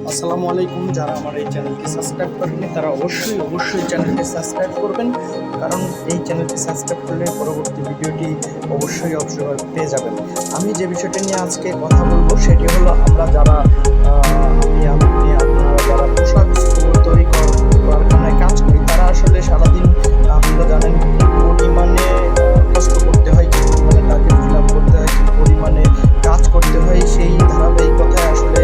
আসসালামু আলাইকুম। যারা আমার এই চ্যানেলটি সাবস্ক্রাইব করেননি তারা অবশ্যই চ্যানেলটি সাবস্ক্রাইব করবেন, কারণ এই চ্যানেলটি সাবস্ক্রাইব করলে পরবর্তী ভিডিওটি অবশ্যই পেয়ে যাবেন। আমি যে বিষয়টি নিয়ে আজকে কথা বলবো সেটি হলো আমরা যারা আপনি আপনারা যারা পোশাক তৈরি কারখানায় কাজ করি তারা আসলে সারাদিন আপনারা জানেন কি পরিমাণে কষ্ট করতে হয়, কি পরিমাণে টার্গেট ফিল আপ করতে হয়, কি পরিমাণে কাজ করতে হয়। সেই ধারাবাহিকতায় আসলে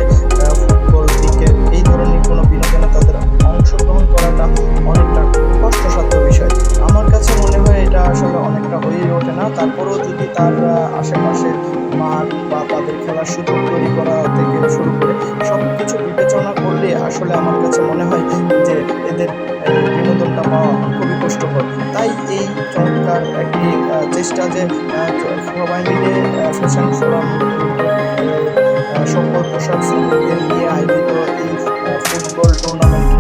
ফুটবল, ক্রিকেট এই ধরনের কোনো বিনোদনে তাদের অংশগ্রহণ করাটা অনেকটা কষ্টসাধ্য বিষয়। আমার কাছে মনে হয় এটা আসলে অনেকটা হয়েই ওঠে না। তারপরেও যদি তার আশেপাশে মাঠ বা তাদের খেলার সুযোগ তৈরি করা থেকে শুরু করে সব কিছু বিবেচনা করলে আসলে আমার কাছে মনে হয় যে এদের এই বিনোদনটা পাওয়া খুবই কষ্টকর। তাই এই চমৎকার একটি চেষ্টা যে সবাই মিলে ফ্যাশন ফোরাম লিমিটেড সকল পোশাক শ্রমিকদের নিয়ে আয়োজিত এই ফুটবল টুর্নামেন্ট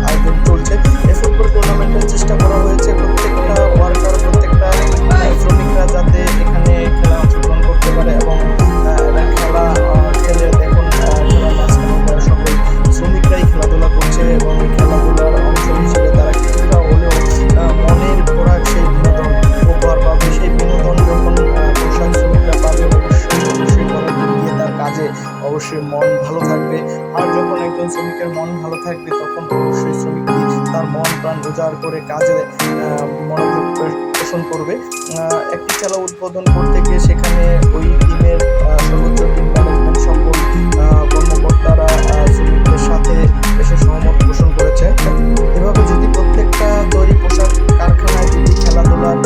আয়োজন চলছে। এই ফুটবল টুর্নামেন্টের চেষ্টা করা হয়েছে প্রত্যেকটা ওয়ার্কার, প্রত্যেকটা শ্রমিকরা যাতে এখানে খেলা অংশগ্রহণ করতে পারে এবং খেলা খেলে দেখুন খেলার মাঝখানে তারা সকল শ্রমিকরাই খেলাধুলা করছে এবং এই খেলাধুলার অংশ হিসেবে তারা কিছুটা হলেও মনের খোরাক সেই বিনোদন উপহার পাবে। সেই বিনোদন যখন পোশাক শ্রমিকরা পাবে অবশ্যই পরের দিন গিয়ে তার কাজে অবশ্যই মন ভালো থাকবে। আর যখন একজন শ্রমিকের মন ভালো থাকবে তখন অবশ্যই শ্রমিকটি তার মন প্রাণ উজাড় করে কাজে মনোযোগ পোষণ করবে। একটি খেলা উদ্বোধন করতে গিয়ে সেখানে ওই টিমের সর্বোচ্চ টিম ম্যানেজমেন্ট সকল কর্মকর্তারা শ্রমিকদের সাথে এসে সহমত পোষণ করেছে। এভাবে যদি প্রত্যেকটা তৈরি পোশাক কারখানায় যদি খেলাধুলার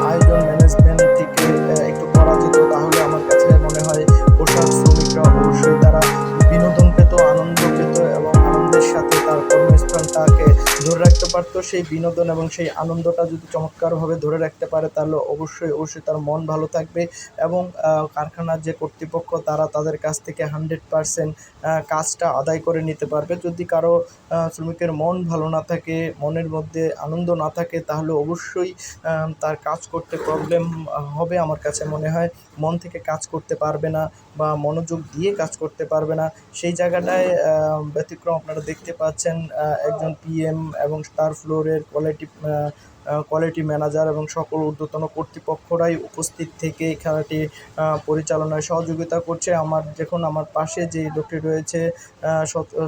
আয়োজন ম্যানেজমেন্ট থেকে একটু করা যেত তাহলে আমার কাছে মনে হয় পোশাক শ্রমিকরা অবশ্যই তারা বিনোদন পেত, আনন্দ পেত এবং আনন্দের সাথে তার কর্মস্থানটাকে ধরে রাখতে পারতো। সেই বিনোদন এবং সেই আনন্দটা যদি চমৎকারভাবে ধরে রাখতে পারে তাহলে অবশ্যই তার মন ভালো থাকবে এবং কারখানার যে কর্তৃপক্ষ তারা তাদের কাছ থেকে 100% কাজটা আদায় করে নিতে পারবে। যদি কারো শ্রমিকের মন ভালো না থাকে, মনের মধ্যে আনন্দ না থাকে তাহলে অবশ্যই তার কাজ করতে প্রবলেম হবে। আমার কাছে মনে হয় মন থেকে কাজ করতে পারবে না বা মনোযোগ দিয়ে কাজ করতে পারবে না। সেই জায়গাটায় ব্যতিক্রম আপনারা দেখতে পাচ্ছেন একজন পিএম এবং তার ফ্লোরের কোয়ালিটি ম্যানেজার এবং সকল ঊর্ধ্বতন কর্তৃপক্ষরাই উপস্থিত থেকে খেলাটি পরিচালনায় সহযোগিতা করছে। দেখুন আমার পাশে যে লোকটি রয়েছে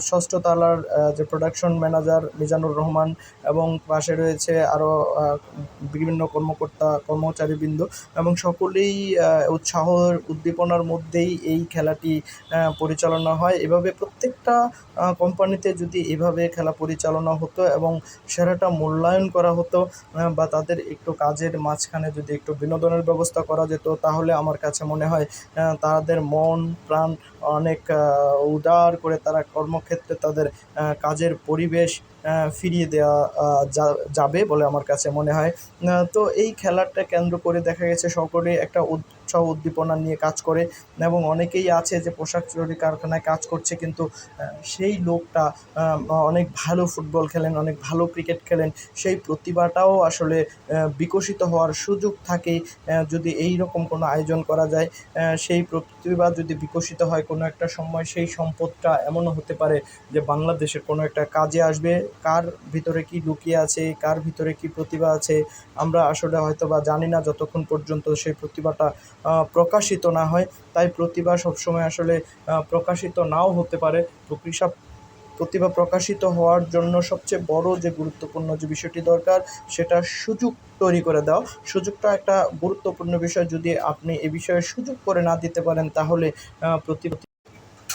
ষষ্ঠ তলার যে প্রোডাকশন ম্যানেজার মিজানুর রহমান এবং পাশে রয়েছে আরও বিভিন্ন কর্মচারীবৃন্দ এবং সকলেই উৎসাহের উদ্দীপনার মধ্যেই এই খেলাটি পরিচালনা হয়। এভাবে প্রত্যেকটা কোম্পানিতে যদি এভাবে খেলা পরিচালনা হতো এবং সেরাটা মূল্যায়ন করা হতো বা তাদের একটু কাজের মাঝখানে যদি একটু বিনোদনের ব্যবস্থা করা যেত তাহলে আমার কাছে মনে হয় তাদের মন প্রাণ অনেক উদার করে তারা কর্মক্ষেত্রে তাদের কাজের পরিবেশ ফিরিয়ে দেওয়া যাবে বলে আমার কাছে মনে হয়। তো এই খেলাটা কেন্দ্র করে দেখা গেছে সকলেই একটা উৎসাহ উদ্দীপনা নিয়ে কাজ করে এবং অনেকেই আছে যে পোশাক তৈরি কারখানায় কাজ করছে কিন্তু সেই লোকটা অনেক ভালো ফুটবল খেলেন, অনেক ভালো ক্রিকেট খেলেন, সেই প্রতিভাটাও আসলে বিকশিত হওয়ার সুযোগ থাকে যদি এই রকম কোনো আয়োজন করা যায়। সেই প্রতিভা যদি বিকশিত হয় কোনো একটা সময় সেই সম্পদটা এমনও হতে পারে যে বাংলাদেশের কোনো একটা কাজে আসবে। কার ভিতরে কি লুকিয়ে আছে, কার ভিতরে কি প্রতিভা আছে আমরা আসলে হয়তো বা জানি না যতক্ষণ পর্যন্ত সেই প্রতিভাটা প্রকাশিত না হয়। তাই প্রতিভা সবসময় আসলে প্রকাশিত নাও হতে পারে। প্রতিভা প্রকাশিত হওয়ার জন্য সবচেয়ে বড় যে গুরুত্বপূর্ণ যে বিষয়টি দরকার সেটা সুযোগ তৈরি করে দেওয়া। সুযোগটা একটা গুরুত্বপূর্ণ বিষয়। যদি আপনি এ বিষয়ে সুযোগ করে না দিতে পারেন তাহলে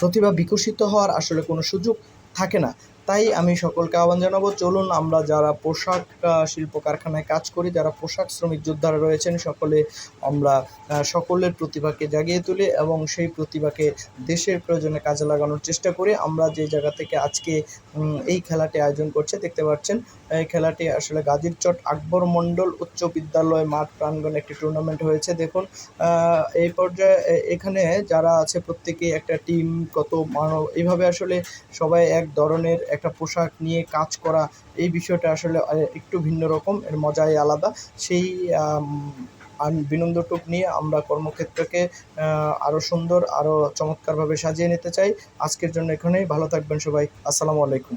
প্রতিভা বিকশিত হওয়ার আসলে কোনো সুযোগ থাকে না। তাই আমি সকলকে আহ্বান জানাবো, চলুন আমরা যারা পোশাক শিল্প কারখানায় কাজ করি, যারা পোশাক শ্রমিক যোদ্ধারা রয়েছেন আমরা সকলের প্রতিভাকে জাগিয়ে তুলি এবং সেই প্রতিভাকে দেশের প্রয়োজনে কাজে লাগানোর চেষ্টা করি। আমরা যে জায়গা থেকে আজকে এই খেলাটি আয়োজন করছে দেখতে পাচ্ছেন, এই খেলাটি আসলে গাজীরচট আকবর মণ্ডল উচ্চ বিদ্যালয় মাঠ প্রাঙ্গণে একটি টুর্নামেন্ট হয়েছে। দেখুন এই পর্যায়ে এখানে যারা আছে প্রত্যেকেই একটা টিমগত এইভাবে আসলে সবাই এক ধরনের একটা পোশাক নিয়ে কাজ করা, এই বিষয়টা আসলে একটু ভিন্ন রকম, এর মজাই আলাদা। সেই বিনোদনটুক নিয়ে আমরা কর্মক্ষেত্রকে আরও সুন্দর, আরও চমৎকারভাবে সাজিয়ে নিতে চাই। আজকের জন্য এখানেই, ভালো থাকবেন সবাই। আসসালামু আলাইকুম।